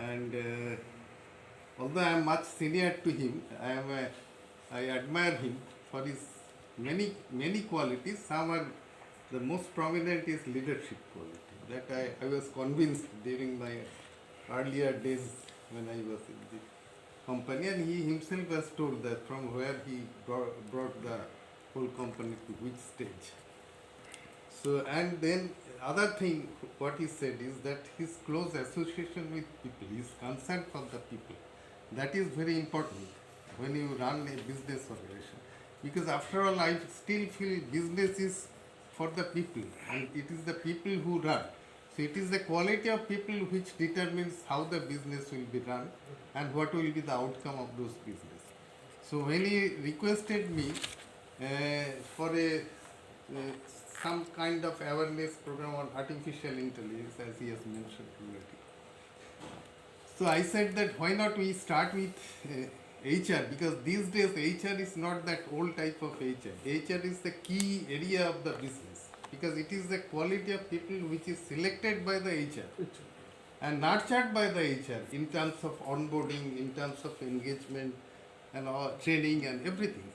and although I am much senior to him, I admire him for his many qualities. Some are the most prominent is leadership quality. That I was convinced during my earlier days when I was in the company, and he himself has told that from where he brought the whole company to which stage. So, and then other thing what he said is that his close association with people, his concern for the people, that is very important when you run a business organization. Because after all, I still feel business is for the people, and it is the people who run. So it is the quality of people which determines how the business will be run and what will be the outcome of those business. So when he requested me for some kind of awareness program on artificial intelligence, as he has mentioned already. So I said that why not we start with HR, because these days HR is not that old type of HR. HR is the key area of the business, because it is the quality of people which is selected by the HR and nurtured by the HR in terms of onboarding, in terms of engagement and training and everything.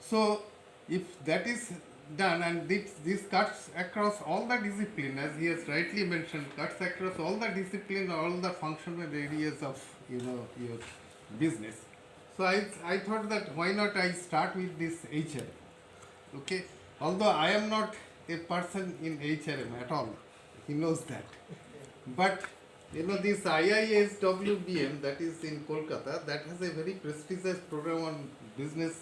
So if that is done, and this cuts across all the discipline, as he has rightly mentioned, cuts across all the discipline, all the functional areas of your business. So I thought that why not I start with this HRM. Okay, although I am not a person in HRM at all, he knows that. But this IISWBM that is in Kolkata, that has a very prestigious program on business,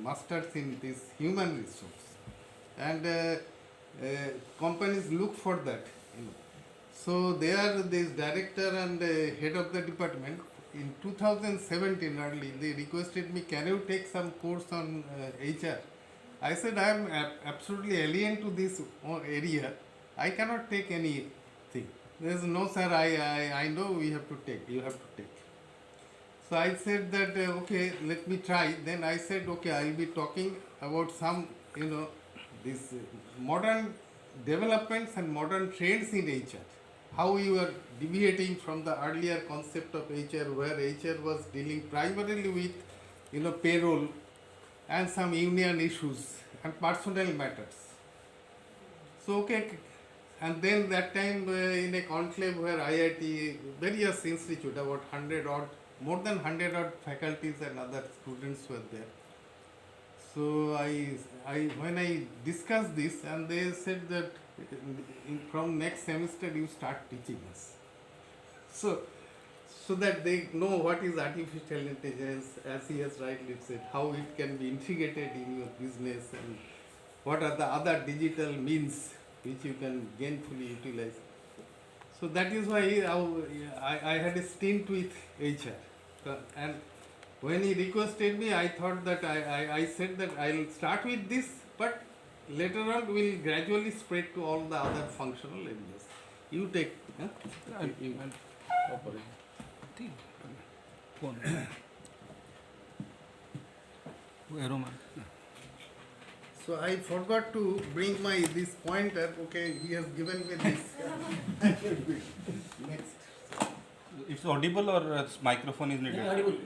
masters in this human resource, and companies look for that. So there, this director and head of the department in 2017 early, they requested me, can you take some course on HR? I said I am absolutely alien to this area. I cannot take anything. There is no, sir, I know we have to take, you have to take. So I said that, okay, let me try. Then I said, okay, I will be talking about some, these modern developments and modern trends in HR. How you are deviating from the earlier concept of HR, where HR was dealing primarily with, payroll and some union issues and personnel matters. So, okay, and then that time in a conclave where IIT, various institute, about 100 odd, more than 100 odd faculties and other students were there. So when I discussed this, and they said that from next semester you start teaching us. So that they know what is artificial intelligence, as he has rightly said, how it can be integrated in your business, and what are the other digital means which you can gainfully utilize. So that is why I had a stint with HR. And when he requested me, I thought that I said that I will start with this, but later on we will gradually spread to all the other functional areas. You take. So I forgot to bring my this pointer. Okay, he has given me this. Next. It's audible or microphone is needed? Audible.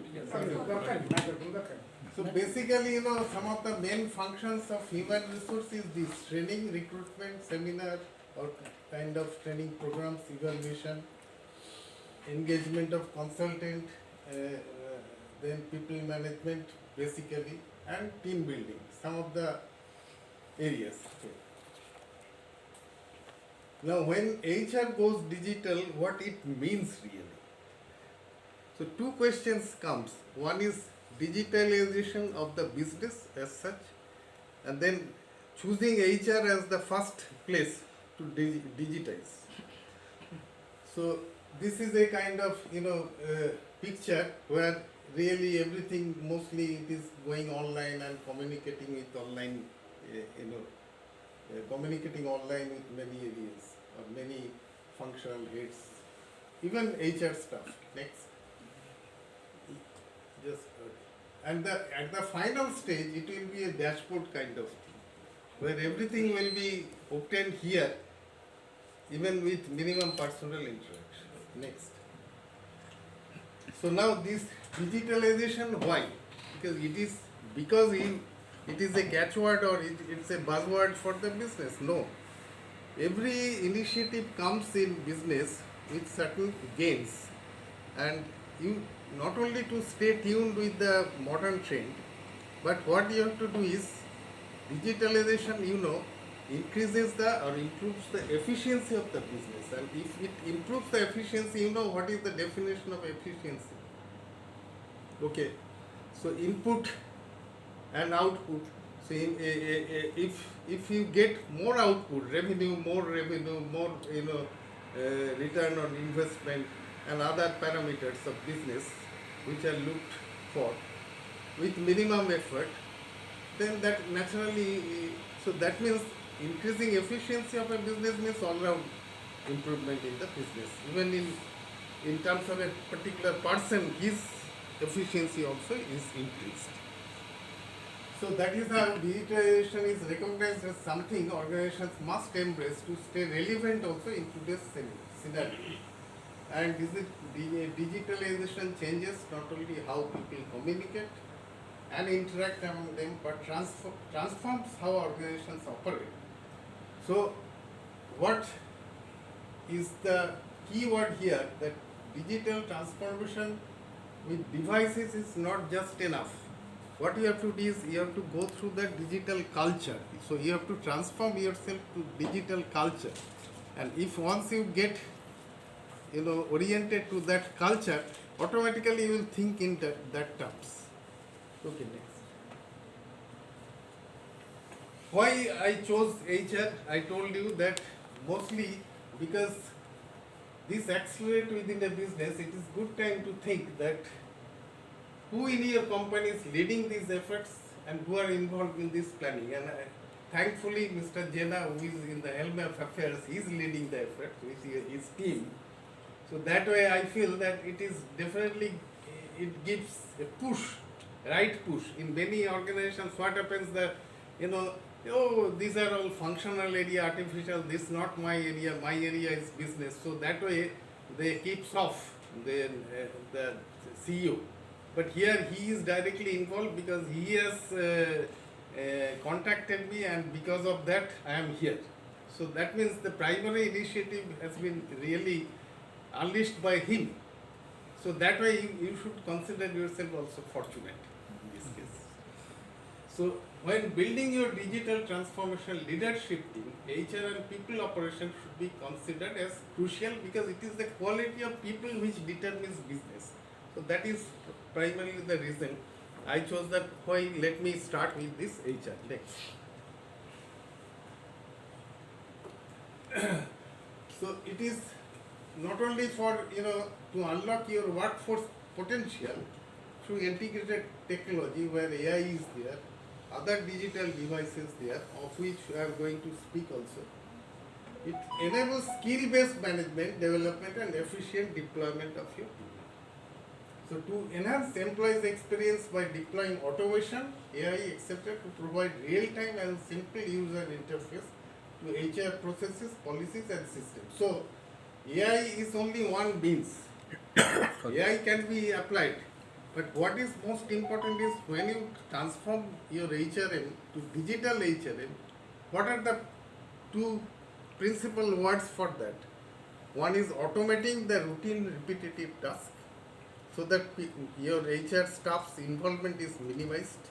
So basically, some of the main functions of human resource is this: training, recruitment, seminar, or kind of training programs, evaluation, engagement of consultant, then people management basically, and team building. Some of the areas. Now, when HR goes digital, what it means really? So, two questions comes. One is digitalization of the business as such, and then choosing HR as the first place to digitize. So, this is a kind of picture where really everything mostly it is going online and communicating with online, communicating online with many areas or many functional heads, even HR stuff. Next, just and at the final stage, it will be a dashboard kind of thing, where everything will be obtained here, even with minimum personal interaction. Next. So now this digitalization, why? Because it is a catchword or it's a buzzword for the business. No. Every initiative comes in business with certain gains, and you not only to stay tuned with the modern trend, but what you have to do is digitalization, increases the or improves the efficiency of the business. And if it improves the efficiency, what is the definition of efficiency? Okay, so input and output. So if you get more output, more revenue, more return on investment and other parameters of business which are looked for with minimum effort, then that naturally, so that means increasing efficiency of a business means all round improvement in the business. Even in terms of a particular person, his efficiency also is increased. So that is how digitization is recognized as something organizations must embrace to stay relevant also in today's scenario. And digitalization changes not only how people communicate and interact among them, but transforms how organizations operate. So what is the key word here, that digital transformation with devices is not just enough. What you have to do is you have to go through the digital culture. So you have to transform yourself to digital culture. And if once you get oriented to that culture, automatically you will think in that terms. Okay, next. Why I chose HR? I told you that mostly because this accelerate within the business, it is good time to think that who in your company is leading these efforts and who are involved in this planning. And thankfully, Mr. Jena, who is in the helm of affairs, he is leading the effort with his team. So that way I feel that it is definitely, it gives a push, right push. In many organizations, what happens that, these are all functional area, artificial, this is not my area is business. So that way they keeps off the CEO. But here he is directly involved because he has contacted me, and because of that I am here. So that means the primary initiative has been really unleashed by him. So that way you should consider yourself also fortunate in this case. So when building your digital transformation leadership team, HR and people operations should be considered as crucial, because it is the quality of people which determines business. So that is primarily the reason I chose that. Why? Let me start with this HR. Next. So it is not only for to unlock your workforce potential through integrated technology where AI is there, other digital devices there, of which we are going to speak also. It enables skill-based management, development and efficient deployment of your people. So to enhance employees' experience by deploying automation, AI, etc., to provide real-time and simple user interface to HR processes, policies and systems. So AI is only one means. AI can be applied, but what is most important is when you transform your HRM to digital HRM, what are the two principal words for that? One is automating the routine repetitive task, so that your HR staff's involvement is minimized.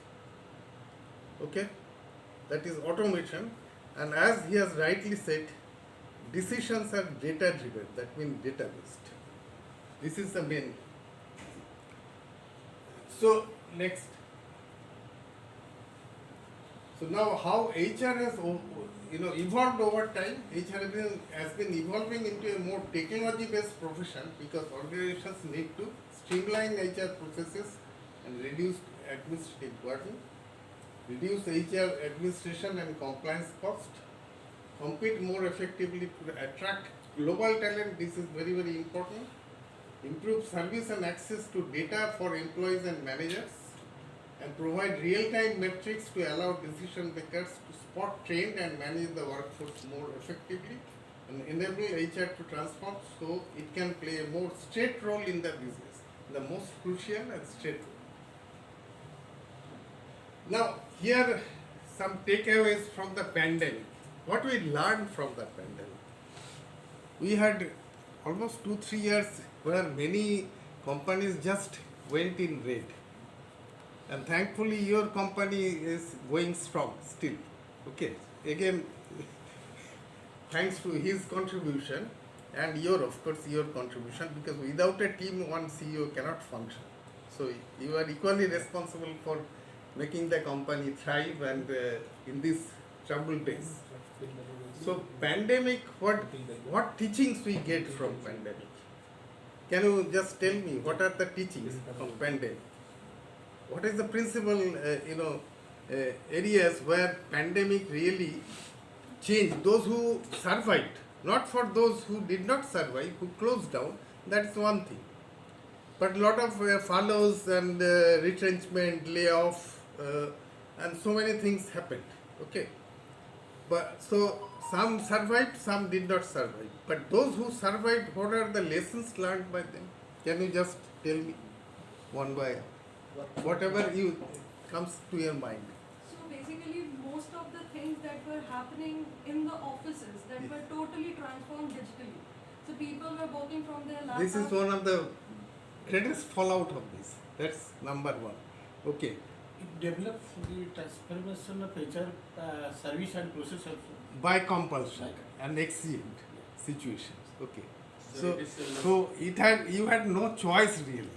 Okay, that is automation. And as he has rightly said, decisions are data driven, that means data based. This is the main. So next. So now how HR has evolved over time. HR has been evolving into a more technology based profession, because organizations need to streamline HR processes and reduce administrative burden, reduce HR administration and compliance cost, compete more effectively to attract global talent. This is very, very important. Improve service and access to data for employees and managers, and provide real-time metrics to allow decision makers to spot, train and manage the workforce more effectively, and enable HR to transform so it can play a more straight role in the business, the most crucial and straight role. Now, here some takeaways from the pandemic. What we learned from the pandemic? We had almost 2-3 years where many companies just went in red. And thankfully, your company is going strong still. Okay. Again, thanks to his contribution and of course, your contribution, because without a team, one CEO cannot function. So you are equally responsible for making the company thrive and in these troubled days. So pandemic, what teachings we get from pandemic? Can you just tell me what are the teachings from pandemic? What is the principal, areas where pandemic really changed? Those who survived, not for those who did not survive, who closed down, that's one thing. But a lot of furloughs and retrenchment, layoff, and so many things happened. Okay. But so some survived, some did not survive. But those who survived, what are the lessons learned by them? Can you just tell me one by whatever you comes to your mind? So basically, most of the things that were happening in the offices that were totally transformed digitally. So people were working from their laptops. This is one of the greatest fallout of this. That's number one. Okay. It develops the transformation of HR service and process also. By compulsion and exigent situations. Okay. So you had no choice really.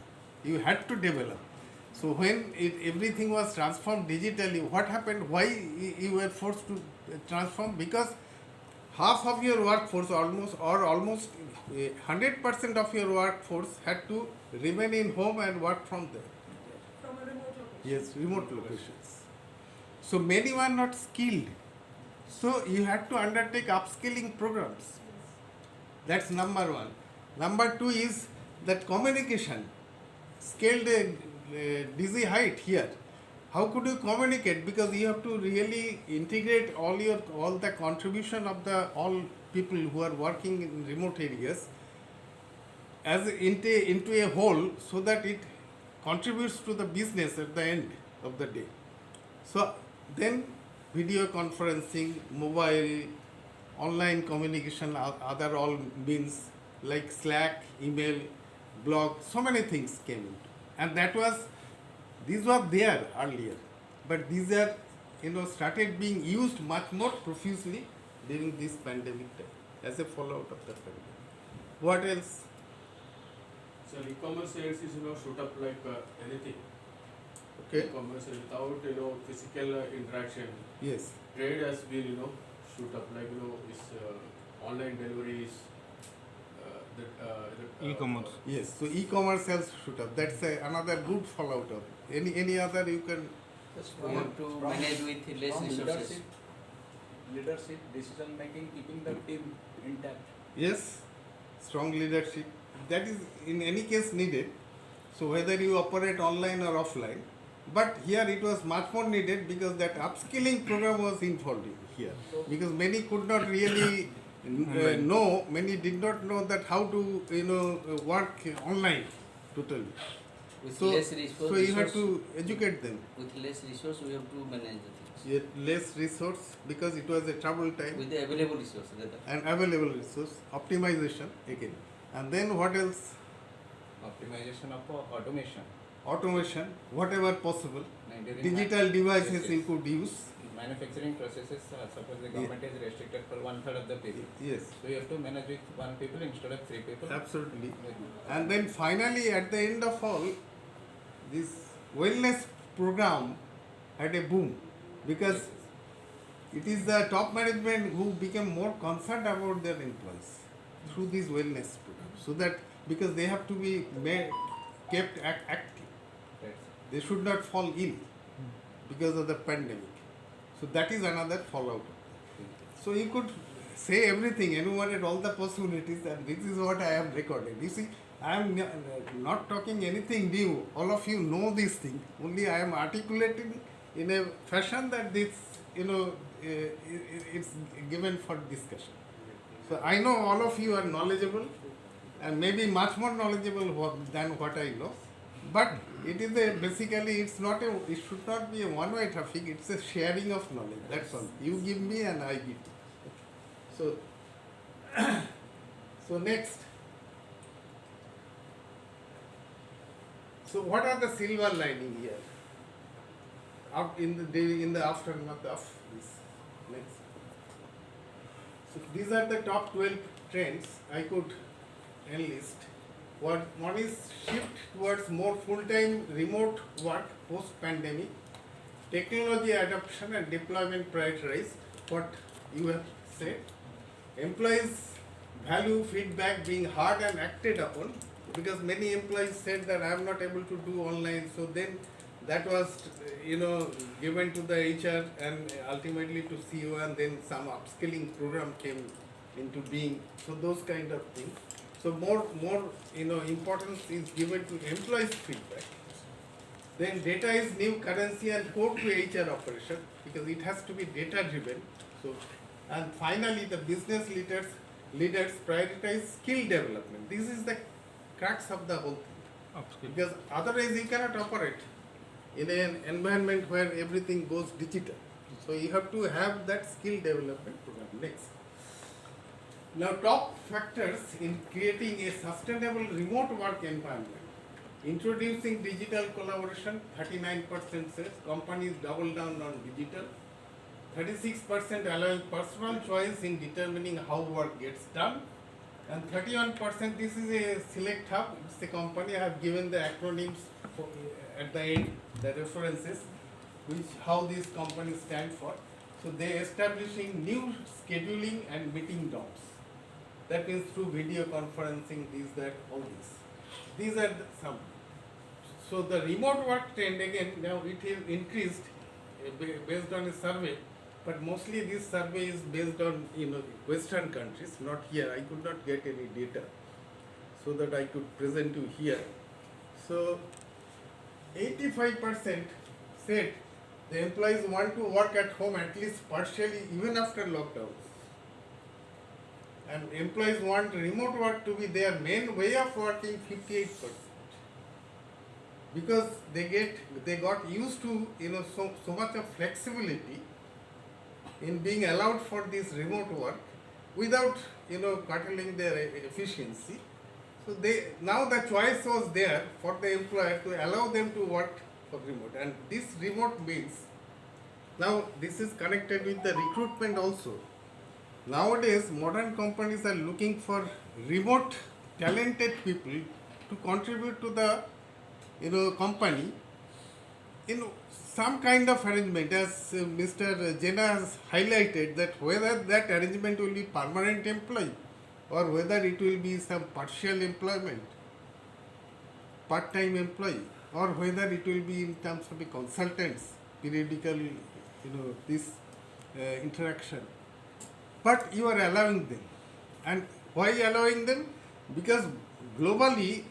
You had to develop. So when everything was transformed digitally, what happened? Why you were forced to transform? Because half of your workforce, almost 100% of your workforce had to remain in home and work from there. From a remote location. Yes, remote locations. So many were not skilled. So you had to undertake upskilling programs. That's number one. Number two is that communication scaled a dizzy height here. How could you communicate? Because you have to really integrate all the contribution of all people who are working in remote areas as into a whole, so that it contributes to the business at the end of the day. So then video conferencing, mobile, online communication, other all means like Slack, email, blog, so many things came into. And these were there earlier, but these are, started being used much more profusely during this pandemic time as a fallout of the pandemic. What else? So e-commerce sales is shoot up like anything. Okay. E-commerce without physical interaction. Yes. Trade has been shoot up like is online deliveries. E-commerce. Yes. So e-commerce sales shoot up. That's another good fallout of it. Any other you can? We have to manage with less resources. Leadership, decision making, keeping the team intact. Yes. Strong leadership. That is in any case needed. So whether you operate online or offline, but here it was much more needed because that upskilling program was involved here. Because many could not really know, many did not know that how to work online totally. With So, less resource, so you have to educate them. with less resource, we have to manage the things. Yet less resource because it was a trouble time. With the available resource, rather. And available resource optimization again. And then what else? Optimization of automation. Automation, whatever possible. During Digital devices yes, you yes. could use. Manufacturing processes, suppose the government is restricted for 1/3 of the people. Yes, So you have to manage with 1 people instead of 3 people. absolutely. And then finally, at the end of all, this wellness program had a boom because it is the top management who became more concerned about their employees through these wellness programs. So that because they have to be kept active, Right. they should not fall ill because of the pandemic. So that is another fallout. So you could say everything, enumerate all the possibilities, and this is what I have recorded. You see, I am not talking anything new. All of you know this thing. Only I am articulating in a fashion that this, it's given for discussion. So I know all of you are knowledgeable and maybe much more knowledgeable than what I know. But it is basically it's not a, it should not be a one-way traffic. It's a sharing of knowledge. That's all. You give me and I give you. So, so next. So what are the silver lining here? Up in the day, in the aftermath of this. Next. So these are the top 12 trends I could enlist. One is shift towards more full-time remote work post-pandemic, technology adoption and deployment prioritized, what you have said. Employees value feedback being heard and acted upon, because many employees said that I am not able to do online, so then that was given to the HR and ultimately to CEO, and then some upskilling program came into being. So those kind of things. So more importance is given to employees' feedback. Then data is new currency and core to HR operation, because it has to be data driven. So, and finally the business leaders prioritize skill development. This is the crux of the whole thing. Because otherwise you cannot operate in an environment where everything goes digital. So you have to have that skill development program. Next. Now, top factors in creating a sustainable remote work environment. Introducing digital collaboration, 39% says companies double down on digital. 36% allowing personal choice in determining how work gets done. And 31%, this is a select hub, it's a company. I have given the acronyms at the end, the references, which how these companies stand for. So they are establishing new scheduling and meeting norms. That means through video conferencing, all these. These are some. So the remote work trend, again, now it is increased based on a survey, but mostly this survey is based on Western countries, not here. I could not get any data so that I could present you here. So 85% said the employees want to work at home at least partially even after lockdowns. And employees want remote work to be their main way of working, 58%. Because they got used to so much of flexibility in being allowed for this remote work without curtailing their efficiency. So now the choice was there for the employer to allow them to work for remote, and this remote means, now this is connected with the recruitment also. Nowadays modern companies are looking for remote talented people to contribute to the company in some kind of arrangement, as Mr. Jena has highlighted, that whether that arrangement will be permanent employee or whether it will be some partial employment, part-time employee, or whether it will be in terms of the consultants, periodical, this interaction. But you are allowing them. And why allowing them? Because globally,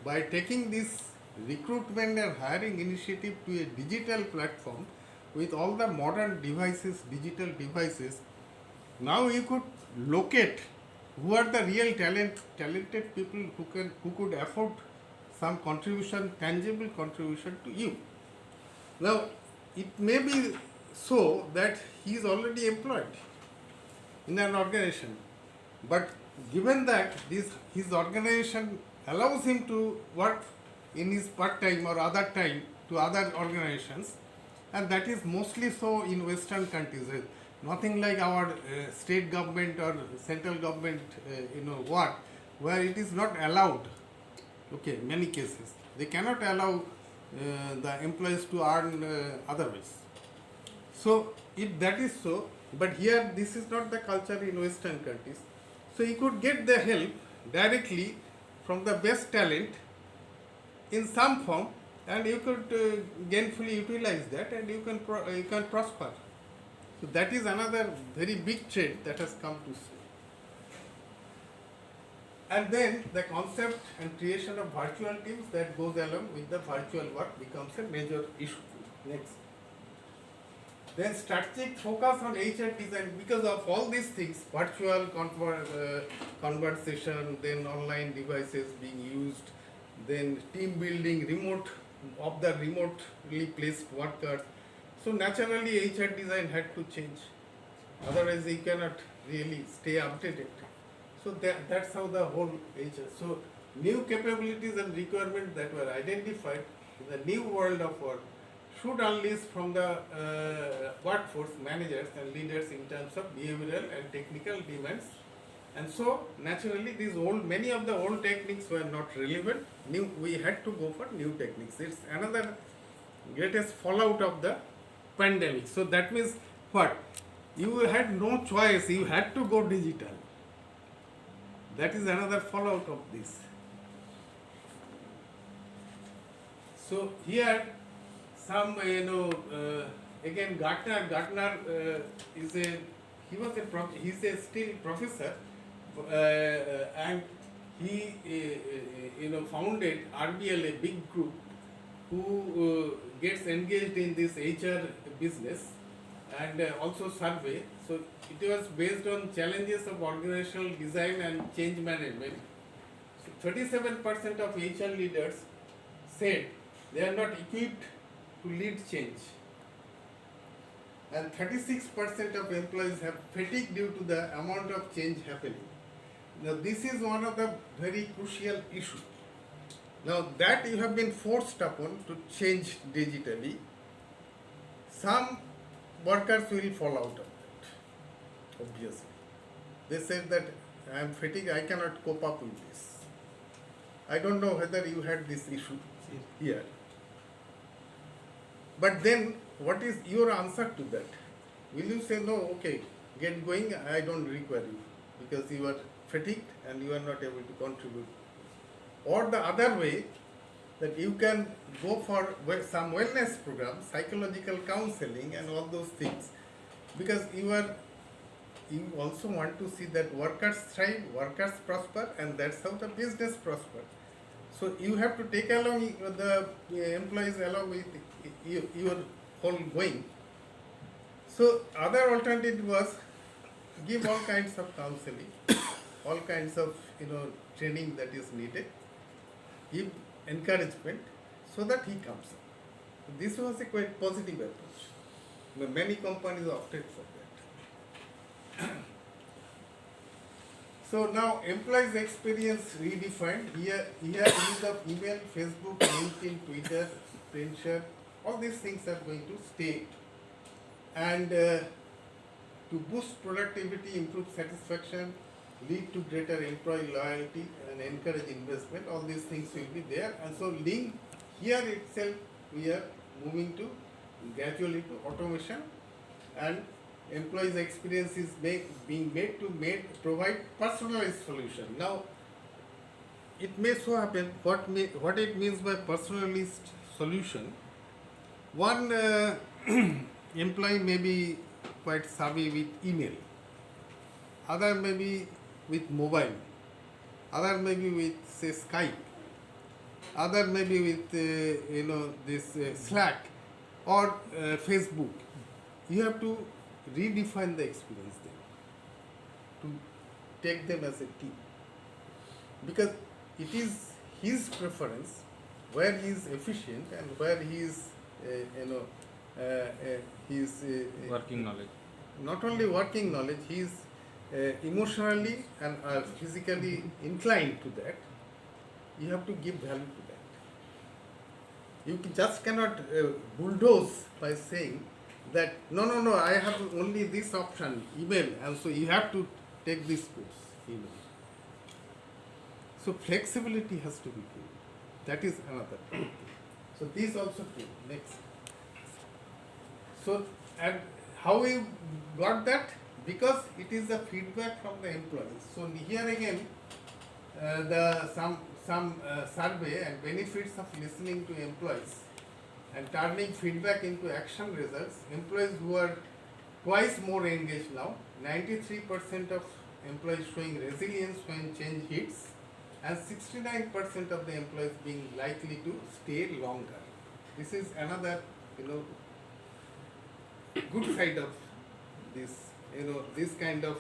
by taking this recruitment and hiring initiative to a digital platform with all the modern devices, digital devices, now you could locate who are the real talented people who could afford some contribution, tangible contribution to you. Now, it may be so that he is already employed in an organization, but given that his organization allows him to work in his part-time or other time to other organizations, and that is mostly so in Western countries. Nothing like our state government or central government, work, where it is not allowed. Okay, many cases they cannot allow the employees to earn otherwise. So if that is so, but here this is not the culture in Western countries. So you could get the help directly from the best talent in some form, and you could gainfully utilize that, and you can prosper. So that is another very big trend that has come to stay. And then the concept and creation of virtual teams that goes along with the virtual work becomes a major issue. Next. Then strategic focus on HR design because of all these things, virtual conversation, then online devices being used, then team building, remote of the remotely placed workers. So naturally HR design had to change. Otherwise you cannot really stay updated. So that's how the whole HR. So new capabilities and requirements that were identified in the new world of work should unleash from the workforce managers and leaders in terms of behavioral and technical demands. And so naturally many of the old techniques were not relevant. We had to go for new techniques. It's another greatest fallout of the pandemic. So that means what? You had no choice, you had to go digital. That is another fallout of this. So here some again Gartner he's a still professor and he founded RBL, a big group who gets engaged in this HR business and also survey. So it was based on challenges of organizational design and change management. So 37% of HR leaders said they are not equipped to lead change, and 36% of employees have fatigue due to the amount of change happening. Now this is one of the very crucial issues. Now that you have been forced upon to change digitally, some workers will fall out of that, obviously. They said that I am fatigued, I cannot cope up with this. I don't know whether you had this issue here. But then, what is your answer to that? Will you say, no, okay, get going, I don't require you, because you are fatigued and you are not able to contribute? Or the other way, that you can go for some wellness program, psychological counseling and all those things, because you also want to see that workers thrive, workers prosper, and that's how the business prosper. So you have to take along the employees along with your whole going. So other alternative was give all kinds of counseling, all kinds of training that is needed, give encouragement so that he comes up. This was a quite positive approach. Many companies opted for that. So now employees experience redefined. Here use of email, Facebook, LinkedIn, Twitter, print share, all these things are going to stay. And to boost productivity, improve satisfaction, lead to greater employee loyalty and encourage investment, all these things will be there. And so link here itself we are moving to gradually to automation, and employees experience is being made to provide personalized solution. Now it may so happen what it means by personalized solution. One employee may be quite savvy with email, other may be with mobile, other may be with say Skype, other may be with this Slack or Facebook. You have to redefine the experience there to take them as a team, because it is his preference where he is efficient and where he is Working knowledge. not only working knowledge, he is emotionally and physically inclined to that. You have to give value to that. You just cannot bulldoze by saying that no, I have only this option, email, and so you have to take this course, email. So flexibility has to be given. That is another thing. So this also came next. So and how we got that? Because it is the feedback from the employees. So here again, some survey and benefits of listening to employees and turning feedback into action results. Employees who are twice more engaged now, 93% of employees showing resilience when change hits, and 69% of the employees being likely to stay longer. This is another good side of this, this kind of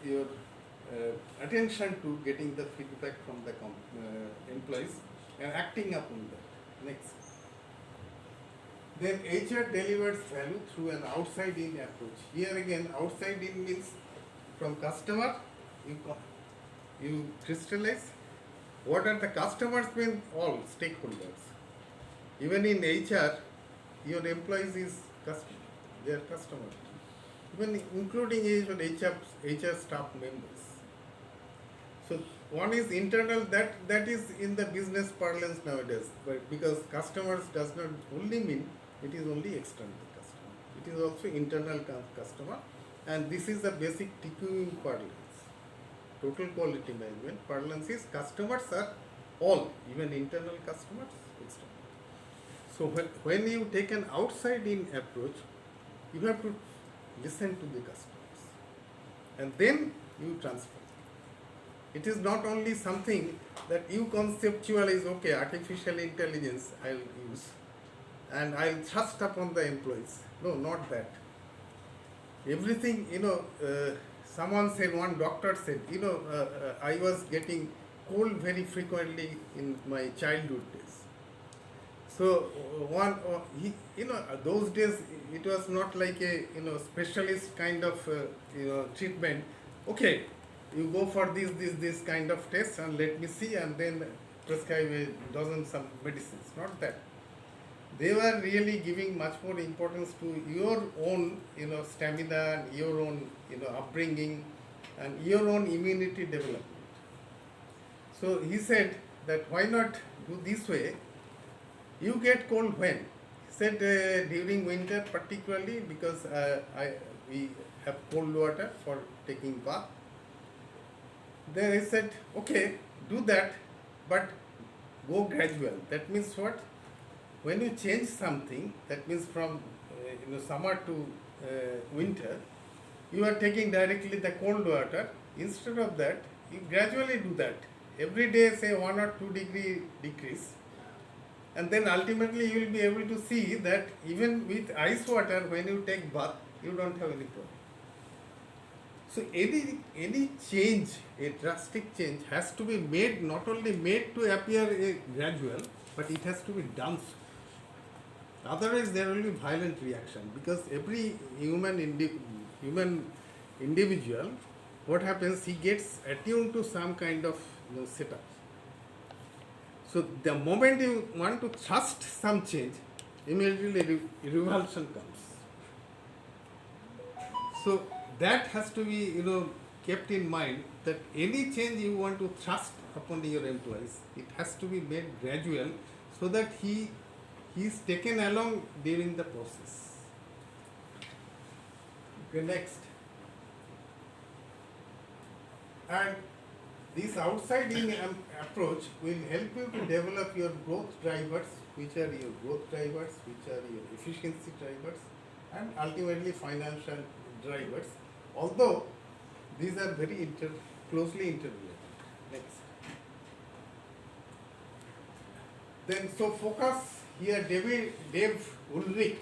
your attention to getting the feedback from the employees and acting upon that. Next. Then HR delivers value through an outside-in approach. Here again, outside-in means from customer, you crystallize. What are the customers mean? All stakeholders. Even in HR, your employees is customer, they are customers. Even including your HR staff members. So one is internal, that is in the business parlance nowadays, but because customers does not only mean it is only external customer. It is also internal customer, and this is the basic TQM parlance. Total quality management parlance is customers are all, even internal customers, external. So when you take an outside-in approach, you have to listen to the customers, and then you transfer. It is not only something that you conceptualize, okay, artificial intelligence I'll use and I'll thrust upon the employees. No, not that. Everything, someone said, one doctor said, I was getting cold very frequently in my childhood days. So those days it was not like a specialist kind of treatment. Okay, you go for this kind of test and let me see, and then prescribe a dozen some medicines. Not that. They were really giving much more importance to your own stamina, and your own upbringing, and your own immunity development. So he said that why not do this way? You get cold when? He said during winter particularly, because we have cold water for taking bath. Then he said, okay, do that, but go gradual. That means what? When you change something, that means from summer to winter, you are taking directly the cold water. Instead of that, you gradually do that. Every day, say 1 or 2 degree decrease. And then ultimately you will be able to see that even with ice water, when you take bath, you don't have any problem. So any change, a drastic change, has to be made, not only made to appear gradual, but it has to be done so. Otherwise there will be violent reaction, because every human individual, what happens, he gets attuned to some kind of setup. So the moment you want to thrust some change, immediately revulsion comes. So that has to be kept in mind, that any change you want to thrust upon your employees, it has to be made gradual, so that he is taken along during the process. Okay, next. And this outside-in approach will help you to develop your growth drivers, which are your growth drivers, which are your efficiency drivers, and ultimately financial drivers, although these are very closely interrelated. Next. Then, so focus here, Dave Ulrich,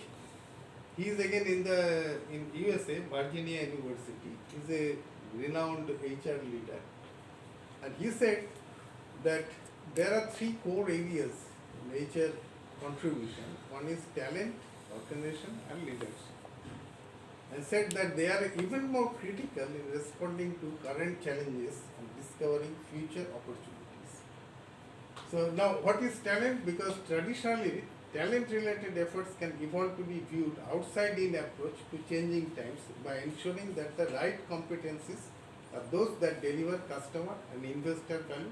he is again in USA, Virginia University. He is a renowned HR leader, and he said that there are 3 core areas in HR contribution. One is talent, organization, and leadership, and said that they are even more critical in responding to current challenges and discovering future opportunities. So now, what is talent? Because traditionally, talent-related efforts can evolve to be viewed outside-in approach to changing times by ensuring that the right competencies are those that deliver customer and investor value,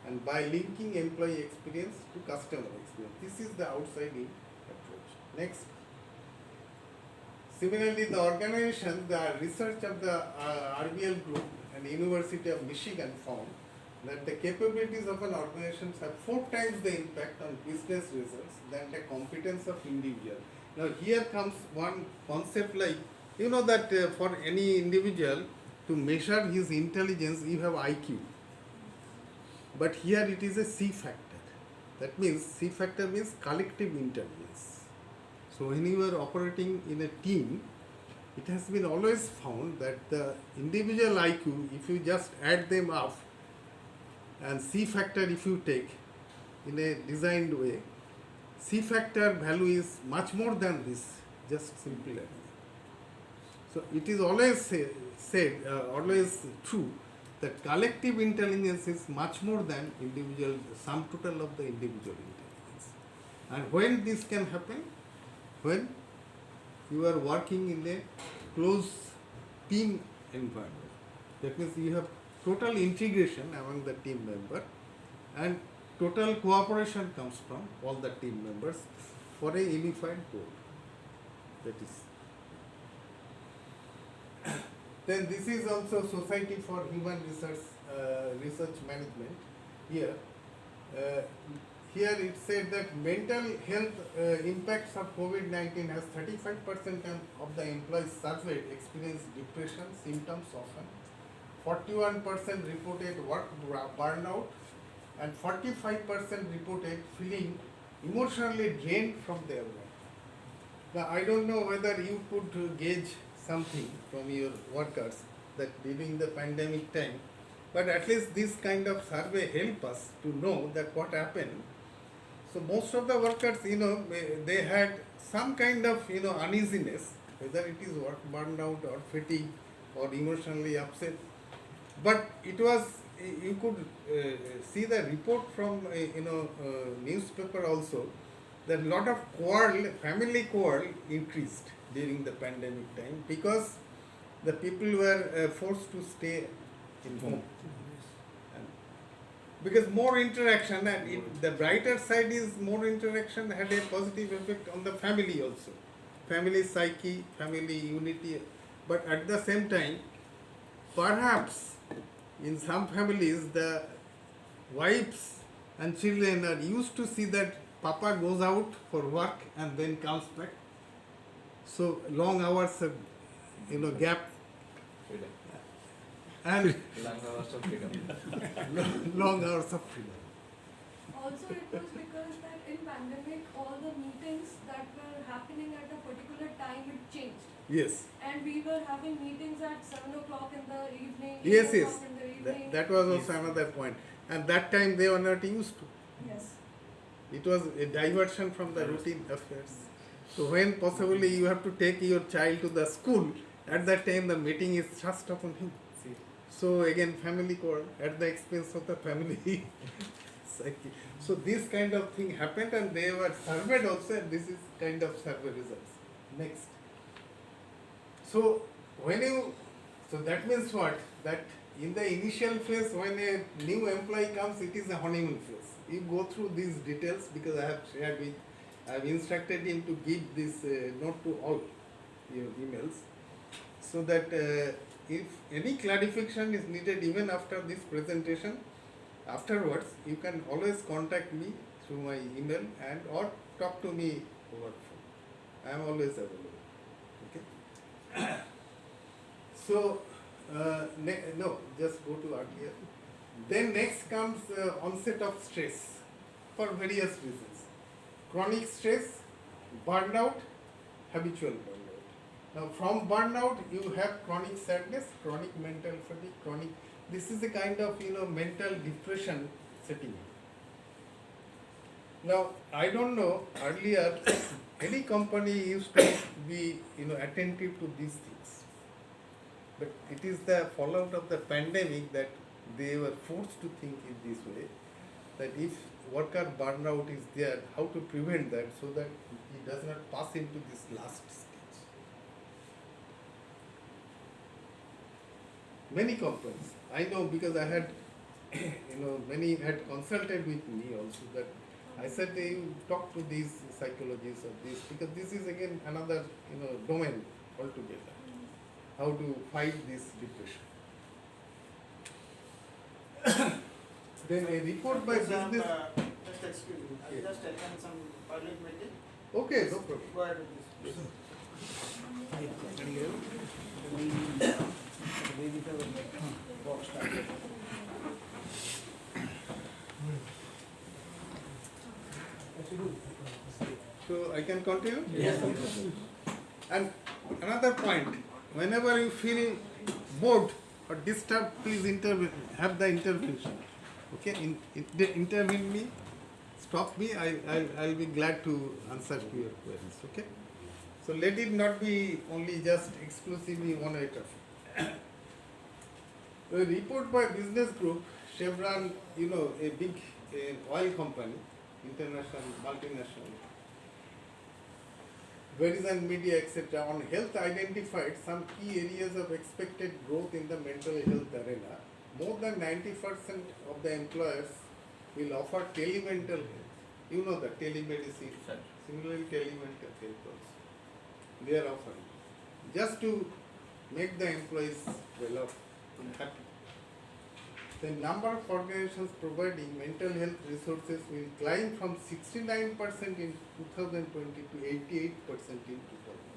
and by linking employee experience to customer experience. This is the outside-in approach. Next. Similarly, the organization, the research of the RBL Group and University of Michigan found that the capabilities of an organization have 4 times the impact on business results than the competence of individual. Now here comes one concept, like, that for any individual to measure his intelligence, you have IQ. But here it is a C factor. That means C factor means collective intelligence. So when you are operating in a team, it has been always found that the individual IQ, if you just add them up and C factor if you take in a designed way, C factor value is much more than this, just simply like that. So it is always said, always true that collective intelligence is much more than individual, sum total of the individual intelligence. And when this can happen? When you are working in a close team environment. That means you have total integration among the team member and total cooperation comes from all the team members for a unified goal. That is. Then this is also Society for Human Research Management. Here it said that mental health impacts of COVID-19 has 35% of the employees surveyed experienced depression symptoms often. 41% reported work burnout and 45% reported feeling emotionally drained from their work. Now I don't know whether you could gauge something from your workers that during the pandemic time, but at least this kind of survey help us to know that what happened. So most of the workers, they had some kind of, uneasiness, whether it is work burnout or fatigue or emotionally upset. But it was, you could see the report from, newspaper also, that a lot of family quarrel increased during the pandemic time because the people were forced to stay in home. Because more interaction, and the brighter side is more interaction had a positive effect on the family also. Family psyche, family unity. But at the same time, perhaps in some families, the wives and children are used to see that Papa goes out for work and then comes back. So long hours of, gap. Freedom. And Long hours of freedom. long hours of freedom. Also, it was because that in pandemic, all the meetings that were happening at a particular time, it changed. Yes. And we were having meetings at 7 o'clock in the evening, 8 Yes, o'clock yes. in the evening. That was also another point. And that time they were not used to. Yes. It was a diversion from the routine affairs. So when possibly you have to take your child to the school, at that time the meeting is thrust upon him. So again family quarrel at the expense of the family psyche. So this kind of thing happened and they were surveyed also, and this is kind of survey results. Next. So that means what? That in the initial phase when a new employee comes, it is a honeymoon phase. You go through these details because I have instructed him to give this note to all your emails, so that if any clarification is needed even after this presentation, afterwards you can always contact me through my email and or talk to me over phone. I am always available. Okay. So no, just go to earlier. Then next comes onset of stress for various reasons. Chronic stress, burnout, habitual burnout. Now from burnout you have chronic sadness, chronic mental fatigue, this is a kind of mental depression setting. Now I don't know, earlier any company used to be attentive to these things. But it is the fallout of the pandemic that they were forced to think in this way, that if worker burnout is there, how to prevent that so that he does not pass into this last stage. Many companies, I know because I had, many had consulted with me also, that I said you talk to these psychologists of this, because this is again another domain altogether. How to fight this depression. Then a report by business. Just excuse me. I Yeah. just attend some public meeting. Okay, no problem. Go ahead with this. So I can continue? Yes. And another point, whenever you feel bored or disturbed, please have the intervention. Okay, intervene me, stop me. I'll be glad to answer to your queries. Okay. So let it not be only just exclusively one way traffic. A report by Business Group, Chevron, a big oil company, international, multinational, Verizon Media, etc., on health identified some key areas of expected growth in the mental health arena. More than 90% of the employers will offer telemental health. You know that telemedicine, Sir. similarly telemental health also. They are offering just to make the employees well off and happy. The number of organizations providing mental health resources will climb from 69% in 2020 to 88% in 2000.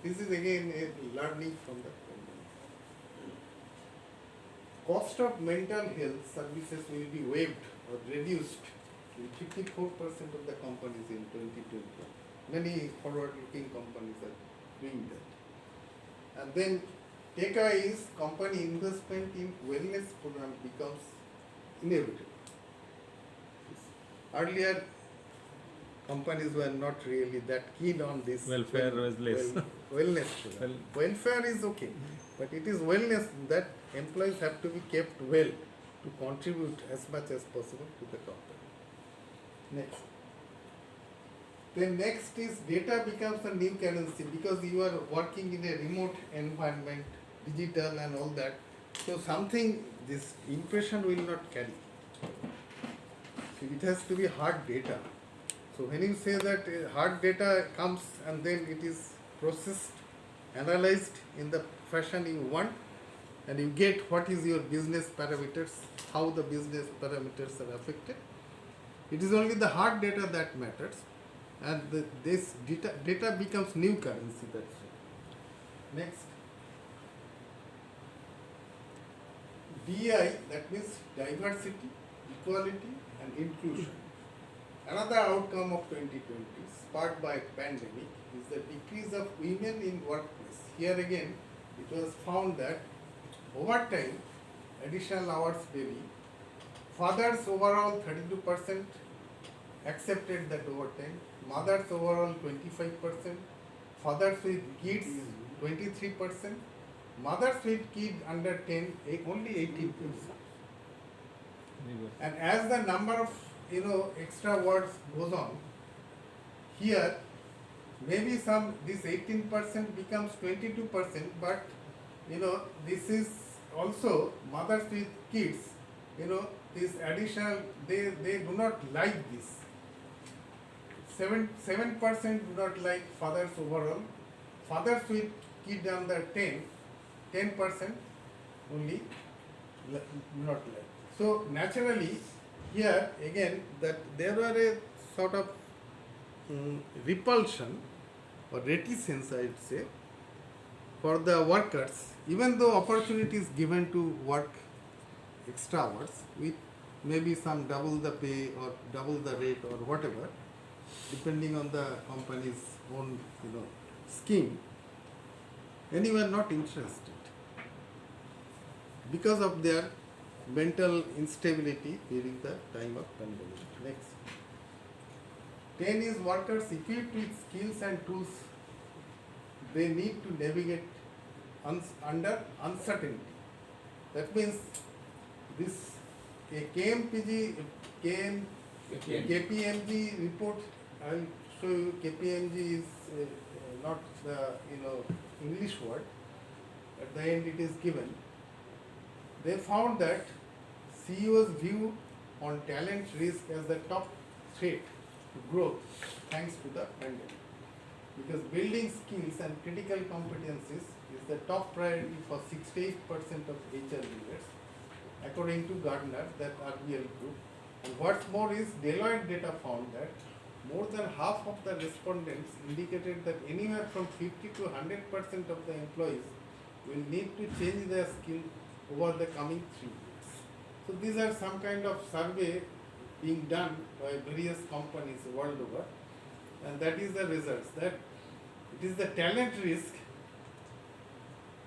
This is again a learning from the pandemic. Cost of mental health services will be waived or reduced in 54% of the companies in 2020. Many forward-looking companies are doing that. And then takeaway is company investment in wellness program becomes inevitable. Earlier, companies were not really that keen on this Welfare was less. wellness program. Welfare is okay, but it is wellness that employees have to be kept well to contribute as much as possible to the company. Next. Then next is data becomes a new currency because you are working in a remote environment, digital and all that. So something, this impression will not carry. So it has to be hard data. So when you say that hard data comes and then it is processed, analyzed in the fashion you want, and you get what is your business parameters, how the business parameters are affected. It is only the hard data that matters, and this data becomes new currency. That's it. Next. DEI, that means diversity, equality and inclusion. Another outcome of 2020, sparked by pandemic, is the decrease of women in workplace. Here again, it was found that overtime, additional hours daily, fathers overall 32% accepted that overtime, mothers overall 25%, fathers with kids 23%, mothers with kid under 10 only 18%. And as the number of extra words goes on, here maybe this 18% becomes 22%, but this is also mothers with kids, this additional, they do not like this. 7% do not like fathers overall, fathers with kid under 10% only do not like. So naturally, here again that there were a sort of repulsion or reticence, I would say, for the workers, even though opportunity is given to work extra hours with maybe some double the pay or double the rate or whatever, depending on the company's own scheme, and you are not interested because of their mental instability during the time of pandemic. Next. 10 is workers equipped with skills and tools they need to navigate under uncertainty. That means this KPMG report, I will show you. KPMG is not the English word. At the end it is given. They found that CEO's view on talent risk as the top threat to growth thanks to the pandemic. Because building skills and critical competencies is the top priority for 68% of HR leaders, according to Gardner, that RBL group. And what's more is Deloitte data found that more than half of the respondents indicated that anywhere from 50 to 100% of the employees will need to change their skill over the coming 3 years. So these are some kind of survey being done by various companies world over, and that is the results. That it is the talent risk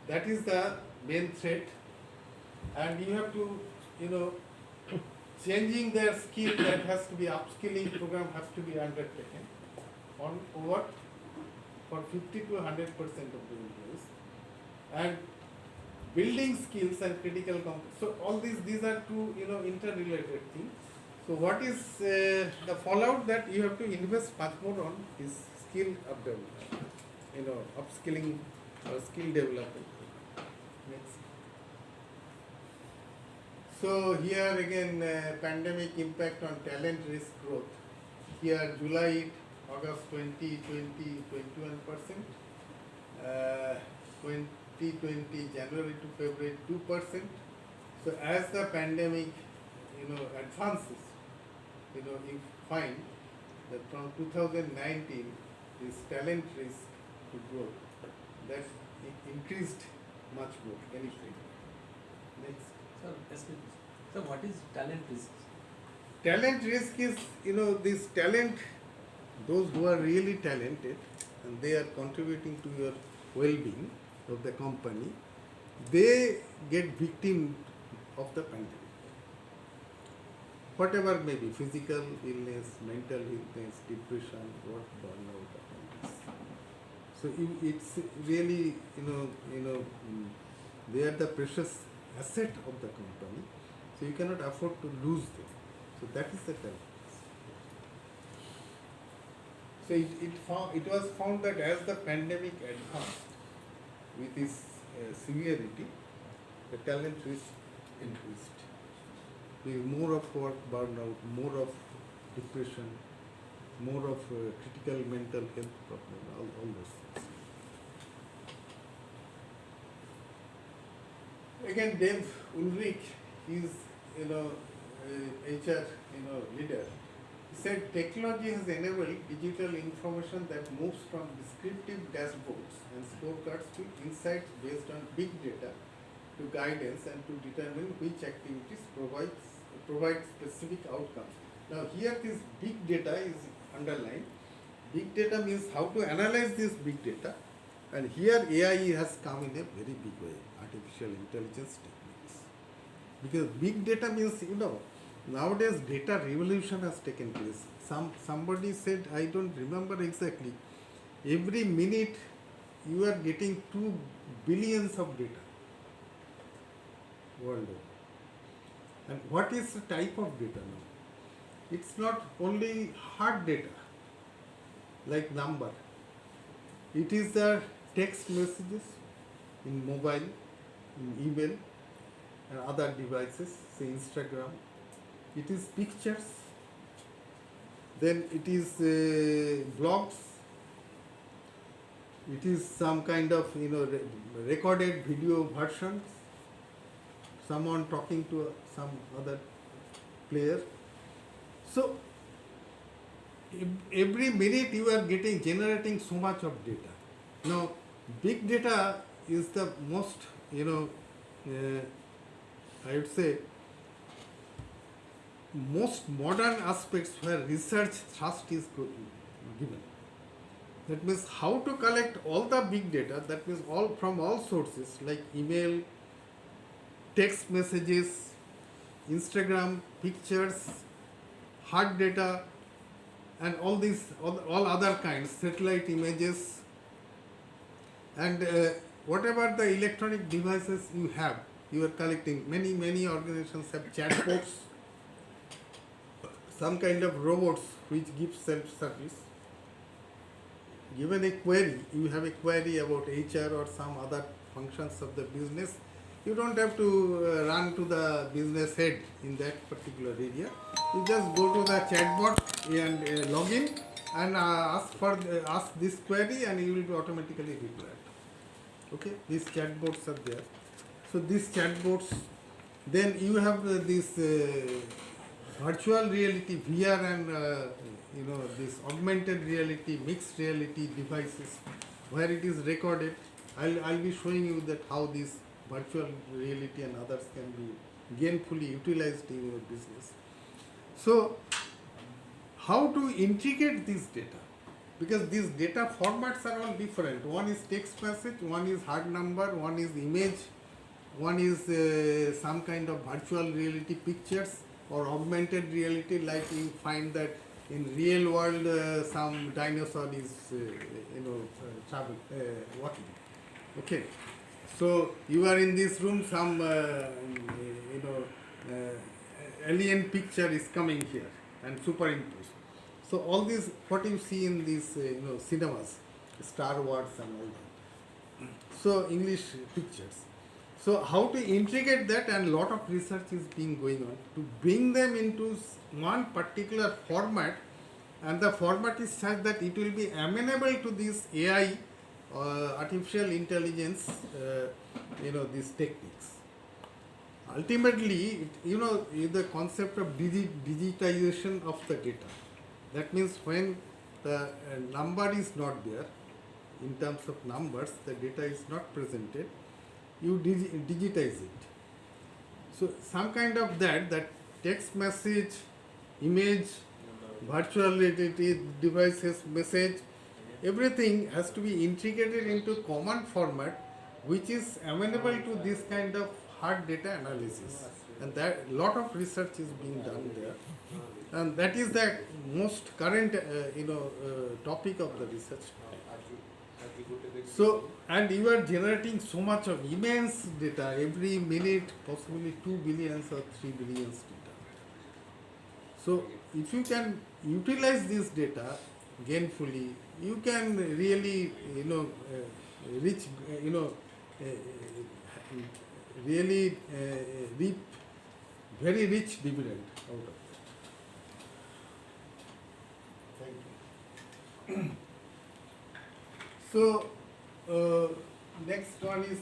that is the main threat, and you have to, changing their skill, that has to be upskilling program has to be undertaken on what, for 50 to 100% of the employees, and building skills and critical competence. So all these are two interrelated things. So what is the fallout? That you have to invest much more on this skill of development, upskilling or skill development. Next. So here again, pandemic impact on talent risk growth. Here July, August 2020, 21%. 2020 January to February 2%. So as the pandemic, advances, you find that from 2019 this talent risk to growth, that it increased much more, anything. Next. Sir, excuse me. So what is talent risk? Talent risk is, this talent, those who are really talented and they are contributing to your well-being of the company, they get victim of the pandemic. Whatever may be, physical illness, mental illness, depression, what, burnout, all this. So it's really, they are the precious asset of the company. So you cannot afford to lose them. So that is the talent. So it was found that as the pandemic advanced with its severity, the talent risk increased. There is more of work burnout, more of depression, more of critical mental health problem, all those things. Again, Dave Ulrich, he is HR leader. He said technology has enabled digital information that moves from descriptive dashboards and scorecards to insights based on big data to guidance and to determine which activities provide specific outcomes. Now here this big data is underlined. Big data means how to analyze this big data, and here AI has come in a very big way, artificial intelligence techniques. Because big data means, nowadays data revolution has taken place. Somebody said, I don't remember exactly, every minute you are getting 2 billions of data worldwide. And what is the type of data now? It's not only hard data, like number. It is the text messages in mobile, in email, and other devices, say Instagram. It is pictures. Then it is blogs. It is some kind of recorded video versions. Someone talking to some other player. So every minute you are generating so much of data. Now, big data is the most, I would say, most modern aspects where research thrust is given. That means how to collect all the big data, that means all from all sources like email, text messages, Instagram, pictures, hard data, and all these, all other kinds, satellite images, and whatever the electronic devices you have, you are collecting. Many organizations have chatbots, some kind of robots which give self-service. Given a query, you have a query about HR or some other functions of the business, you don't have to run to the business head in that particular area. You just go to the chatbot and log in and ask this query, and you will be automatically replied. Okay, these chatbots are there. So these chatbots, then you have this virtual reality, VR, and this augmented reality, mixed reality devices, where it is recorded. I'll be showing you that how this virtual reality and others can be gainfully utilized in your business. So, how to integrate this data? because these data formats are all different. One is text message, one is hard number, one is image, one is some kind of virtual reality pictures or augmented reality, like you find that in real world some dinosaur is travel, walking. Okay, so you are in this room, some alien picture is coming here and superimposed. So all these what you see in these cinemas, Star Wars and all that. So English pictures. So how to integrate that, and lot of research is being going on to bring them into one particular format, and the format is such that it will be amenable to this AI, artificial intelligence, these techniques. Ultimately, the concept of digitization of the data. That means when the number is not there, in terms of numbers, the data is not presented, you digitize it. So some kind of that text message, image, virtual reality devices, message, everything has to be integrated into common format, which is amenable to this kind of hard data analysis. And that lot of research is being done there. And that is the most current, topic of the research. So, and you are generating so much of immense data every minute, possibly 2 billions or 3 billions data. So, if you can utilize this data gainfully, you can really, reach, really reap very rich dividend out of it. Thank you. So, next one is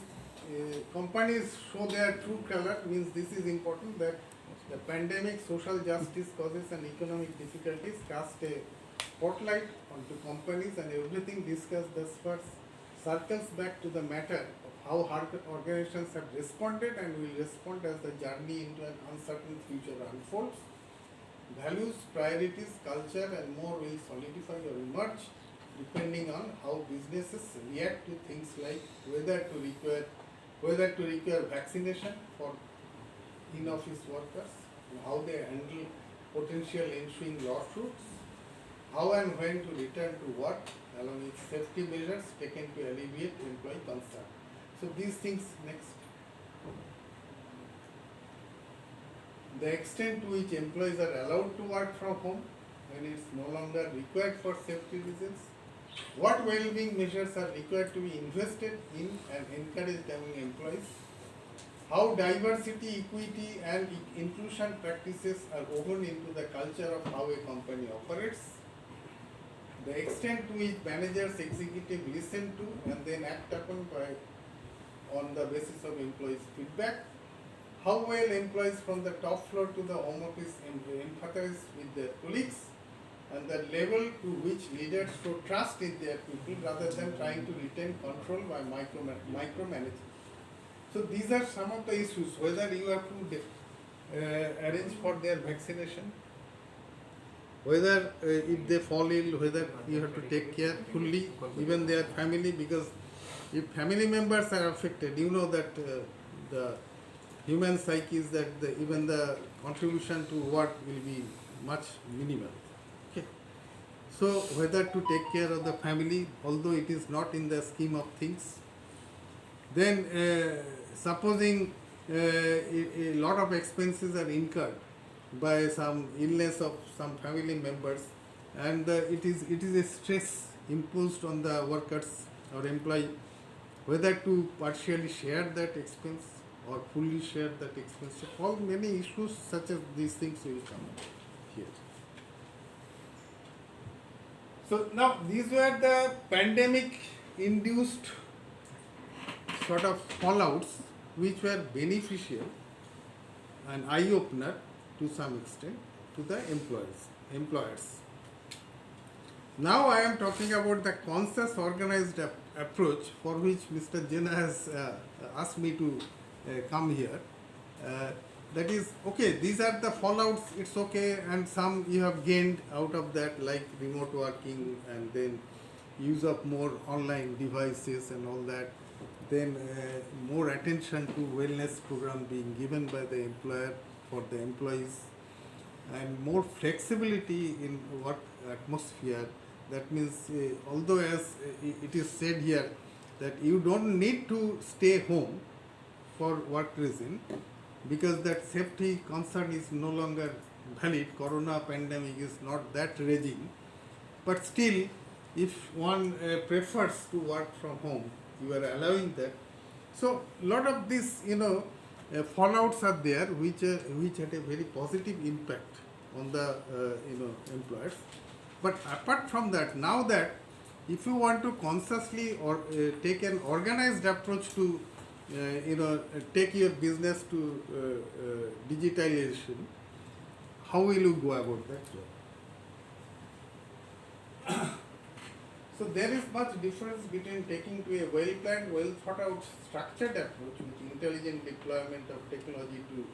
companies show their true color, means this is important, that the pandemic, social justice causes and economic difficulties cast a spotlight onto companies, and everything discussed thus far circles back to the matter of how hard organizations have responded and will respond as the journey into an uncertain future unfolds. Values, priorities, culture and more will solidify or emerge depending on how businesses react to things like whether to require vaccination for in-office workers, and how they handle potential ensuing lawsuits, how and when to return to work, along with safety measures taken to alleviate employee concern. So these things next. The extent to which employees are allowed to work from home when it's no longer required for safety reasons. What well-being measures are required to be invested in and encouraged among employees? How diversity, equity and inclusion practices are woven into the culture of how a company operates? The extent to which managers, executives listen to and then act upon on the basis of employees' feedback? How well employees from the top floor to the home office empathize with their colleagues, and the level to which leaders show trust in their people rather than trying to retain control by micromanaging. So these are some of the issues, whether you have to arrange for their vaccination, whether if they fall ill, whether you have to take care fully, even their family, because if family members are affected, you know that the human psyche is that even the contribution to work will be much minimal. Okay. So whether to take care of the family, although it is not in the scheme of things, then supposing a lot of expenses are incurred by some illness of some family members, and it is a stress imposed on the workers or employee, whether to partially share that expense or fully share that expense. So all many issues such as these things will come here. So now these were the pandemic induced sort of fallouts which were beneficial and eye opener to some extent to the employers. Now I am talking about the conscious organized approach for which Mr. Jena has asked me to come here. that is okay. These are the fallouts. It's okay, and some you have gained out of that, like remote working, and then use of more online devices and all that. Then more attention to wellness program being given by the employer for the employees, and more flexibility in work atmosphere. That means, although as it is said here that you don't need to stay home for work reason, because that safety concern is no longer valid. Corona pandemic is not that raging, but still, if one prefers to work from home, you are allowing that. So, lot of these, fallouts are there, which had a very positive impact on the employers. But apart from that, now that if you want to consciously or take an organized approach to take your business to digitalization, how will you go about that? So there is much difference between taking to a well-planned, well-thought-out, structured approach with intelligent deployment of technology to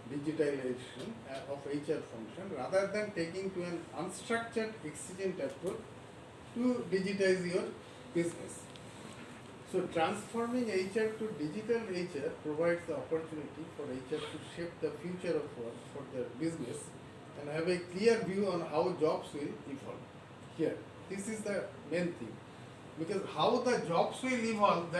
digitalization of HR function, rather than taking to an unstructured, exigent approach to digitize your business. So transforming HR to digital HR provides the opportunity for HR to shape the future of work for their business and have a clear view on how jobs will evolve. Here, this is the main thing, because how the jobs will evolve, that